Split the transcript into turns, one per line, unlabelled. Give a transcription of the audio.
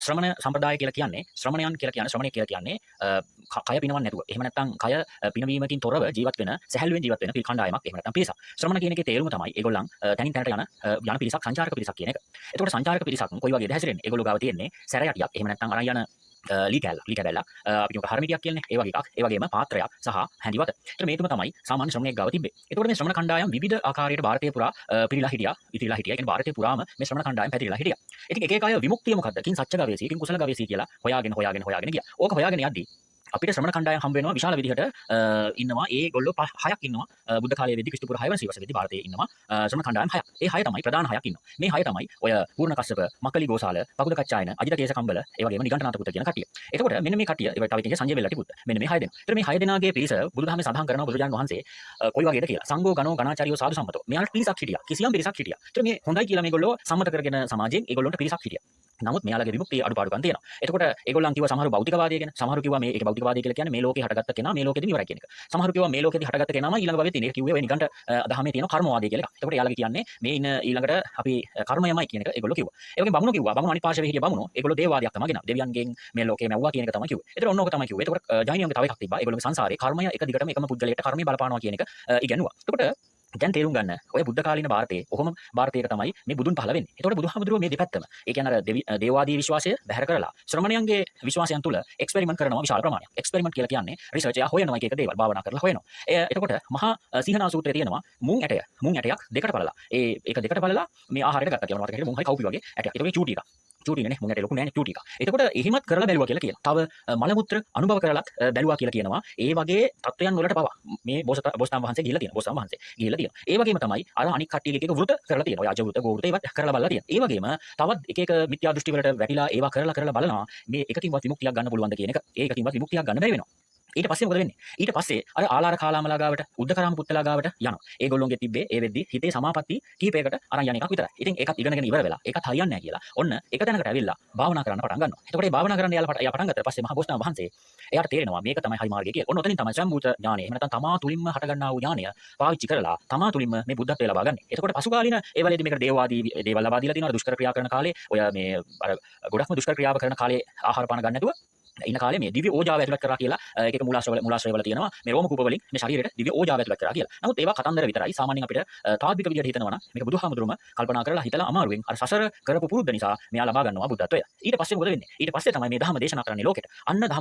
ශ්‍රමණ සම්ප්‍රදාය කියලා කියන්නේ ශ්‍රමණයන් කියලා කියන්නේ ශ්‍රමණය කියලා කියන්නේ කය පිනවන්නේ නැතුව. එහෙම නැත්නම් කය පිනවීමකින් තොරව ජීවත් වෙන සැහැල්ලුවෙන් ජීවත් වෙන කණ්ඩායමක්. එහෙම නැත්නම් පිරිසක්. ශ්‍රමණ කියන එකේ තේරුම තමයි ඒගොල්ලන් තනින් තැනට යන පිරිසක් සංචාරක පිරිසක් කියන එක. එතකොට සංචාරක පිරිසක් කොයි වගේද හැසිරෙන්නේ? ඒගොල්ලෝ ගාව තියෙන්නේ සැරයටියක්. එහෙම නැත්නම් අරන් යන ලී කැල්ලක් අපි කියමු හරමිටියක් කියන්නේ ඒ වගේ එකක්. ඒ වගේම පාත්‍රයක් සහ හැඳිවත. ඒතර මේ තුන තමයි සාමාන්‍ය ශ්‍රමණයෙක් ගාව තිබ්බේ. එතකොට මේ ශ්‍රමණ කණ්ඩායම් විවිධ ආකාරයට භාරතය පුරා පිරීලා හිටියා. ඉතිරිලා හිටියා. ඒ කියන්නේ භාරතය පුරාම මේ ශ්‍රමණ කණ්ඩායම් පැතිරිලා හිටියා. ඉතින් එක එක අය විමුක්තිය මොකද්ද? කින් සත්‍ය ගවේෂී, කින් කුසල ගවේෂී කියලා හොයාගෙන ගියා. ඕක හොයාගෙන යද්දී අපිට ශ්‍රමණ කණ්ඩායම් හම්බ වෙනවා විශාල විදිහට ඉන්නවා. ඒ ගොල්ලෝ හයක් ඉන්නවා. බුද්ධ කාලයේ වෙද්දී ක්‍රිස්තු පුර 6 වන සියවසේදී භාරතයේ ඉන්නවා ශ්‍රමණ කණ්ඩායම් හයක්. ඒ හය තමයි ප්‍රධාන හයක් ඉන්නවා. මේ හය තමයි ඔය පූර්ණ කස්සප, මක්කලි ගෝසාල, පකුද කච්චායන, අජිත කේස කම්බල, ඒ වගේම නිගණ්ඨනාථ පුත්ත කියන කට්ටිය. එතකොට මෙන්න මේ කට්ටිය ඒ තව ඉතින් සංජය වෙල්ලටි පුත්ත. මෙන්න මේ හය දෙනා. ඒතර මේ හය දෙනාගේ පිරිස බුදුදහමේ සඳහන් කරනවා බුදුරජාණන් වහන්සේ කොයි වගේද කියලා. සංඝෝ ගණෝ ගණාචාරියෝ සාදු සම්මතෝ. මෙයාලට පිරිසක් හිටියා. කිසියම් පිරිසක් හිටියා. ඒතර මේ හොඳයි කියලා මේගොල්ලෝ සම්මත කරගෙන සමාජයෙන් ඒගොල්ලන්ට පිරිසක් හිටියා. නමුත් මෙයාලගේ විමුක්තිය අඩුපාඩුකම් තියෙනවා. එතකොට ඒගොල්ලන් කිව්වා සමහර භෞතිකවාදී ගැන. සමහර කිව්වා මේ ඒක භෞතිකවාදී කියලා කියන්නේ මේ ලෝකේ හටගත්ත කෙනා මේ ලෝකෙදී ඉවරයි කියන එක. සමහර කිව්වා මේ ලෝකෙදී හටගත්ත කෙනාම ඊළඟ භවෙත් ඉන්නේ. ඒක කිව්වේ ඔය නිකන්ට දහමේ තියෙන කර්මවාදී කියලා එකක්. එතකොට එයාලගේ කියන්නේ මේ ඉන්න ඊළඟට අපි කර්මයමයි කියන එක ඒගොල්ලෝ කිව්වා. ඒ වගේම බමුණෝ කිව්වා. බමුණෝ අනිත් පාර්ශවයේ හිටිය බමුණෝ ඒගොල්ලෝ දේවවාදයක් තමයි ගෙනාව. දෙවියන්ගෙන් මේ ලෝකේ මැව්වා කියන එක තමයි කිව්වේ. ඒතර ඔන්න ඕක තමයි කිව්වේ. එතකොට ජෛනියන්ගේ තව එකක් තිබ්බා. ඒගොල්ලෝගේ සංසාරේ කර්මය එක දිගටම එකම පුද්ගලයාට කර්මය බලපානවා කියන එක ඉගෙනුවා. එතකොට දැන් තේරුම් ගන්න ඔය බුද්ධ කාලීන ಭಾರತයේ කොහොම ಭಾರತයක තමයි මේ බුදුන් පහළ වෙන්නේ. ඒතකොට බුදුහාමුදුරුවෝ මේ දෙපැත්තම ඒ කියන්නේ අර දේවාදී විශ්වාසය බැහැර කරලා ශ්‍රමණයන්ගේ විශ්වාසයන් තුළ එක්ස්පෙරිමන්ට් කරනවා විශාල ප්‍රමාණයක්. එක්ස්පෙරිමන්ට් කියලා කියන්නේ රිසර්ච් එක හොයනවා එක එක දේවල් භාවනා කරලා හොයනවා. එතකොට මහා සීහනා සූත්‍රයේ තියෙනවා මුං ඇටයක් දෙකට බලලා. ඒක දෙකට බලලා මේ ආහාරයට ගත්තා කියනවා. මතක හිටියේ මුං හරි කවුපි වගේ ඇටයක්. ඒක චූටි එකක්. චූටිනේ මුං ඇටේ ලොකු නෑනේ චූටි එකක්. එතකොට එහෙමත් කරලා බැලුවා කියලා කියනවා. තව මල මුත්‍ර අනුභව කරලත් බැලුවා කියලා කියනවා. ඒ වගේ තත්වයන් වලට පවා මේ බෝසතාණන් වහන්සේ ගිහිල්ලා තියෙනවා. බෝසතාණන් වහන්සේ ගිහිල්ලා තියෙනවා. ඒ වගේම තමයි අර අනික් කට්ටියගේ එක එක වෘත කරලා තියෙනවා. ඔය අජ වෘත, ගෝ වෘත ඒවත් කරලා බලලා තියෙනවා. ඒ වගේම තවත් එක එක මිත්‍යා දෘෂ්ටි වලට වැටිලා ඒවා කරලා බලනවා මේ එකකින්වත් විමුක්තියක් ගන්න පුළුවන්ද කියන එක. ඒකකින්වත් විමුක්තියක් ගන්න බැරි වෙනවා. ඊට පස්සේ මොකද වෙන්නේ? ඊට පස්සේ අර ආලාර කාලාමලා ගාවට, උද්දකරාම පුත්තලා ගාවට යනවා. ඒගොල්ලෝගේ තිබ්බේ ඒ වෙද්දි හිතේ සමාපatti කීපයකට අරන් යන එකක් විතරයි. ඉතින් ඒකත් ඉගෙනගෙන ඉවර වෙලා ඒකත් හරියන්නේ නැහැ කියලා. ඔන්න එක තැනකට ඇවිල්ලා භාවනා කරන්න පටන් ගන්නවා. එතකොට මේ භාවනා කරන්න එයා පටන් ගත්තා පස්සේ මහ බෝසතාණන් වහන්සේ එයාට තේරෙනවා මේක තමයි හරි මාර්ගය කියලා. ඔන්න ඔතනින් තමයි සම්භූත ඥානය. එහෙම නැත්නම් තමා තුලින්ම හට ගන්නා වූ ඥානය පාවිච්චි කරලා තමා තුලින්ම මේ බුද්ධත්වය ලබා ගන්න. එතකොට පසුකාලීන ඒ වෙලේදී මේකට දේවවාදී දේවල් ලබා දීලා තියෙනවා. දුෂ්කර ක්‍රියා කරන කාලේ ඔය මේ අර ගොඩක්ම දුෂ්කර ක්‍රියාව කරන කාලේ ආහාර පාන ගන්න නැතුව ඉන්න කාලේ මේ දිව්‍ය ඕජාව ඇතුළත් කරා කියලා එක එක මුලාශ්‍රයවල තියෙනවා මේ රෝම කූප වලින් මේ ශරීරයට දිව්‍ය ඕජාව ඇතුළත් කරා කියලා. නමුත් ඒවා කතන්දර විතරයි. සාමාන්‍යයෙන් අපිට තාත්වික විදියට හිතනවා නම් මේක බුදුහාමුදුරුවම කල්පනා කරලා හිතලා අමාරුවෙන් අර සසර කරපු පුරුද්ද නිසා මෙයා ලබා ගන්නවා බුද්ධත්වය. ඊට පස්සේ මොකද වෙන්නේ? ඊට පස්සේ තමයි මේ ධර්ම දේශනා කරන්නේ ලෝකෙට. අන්න ධර්ම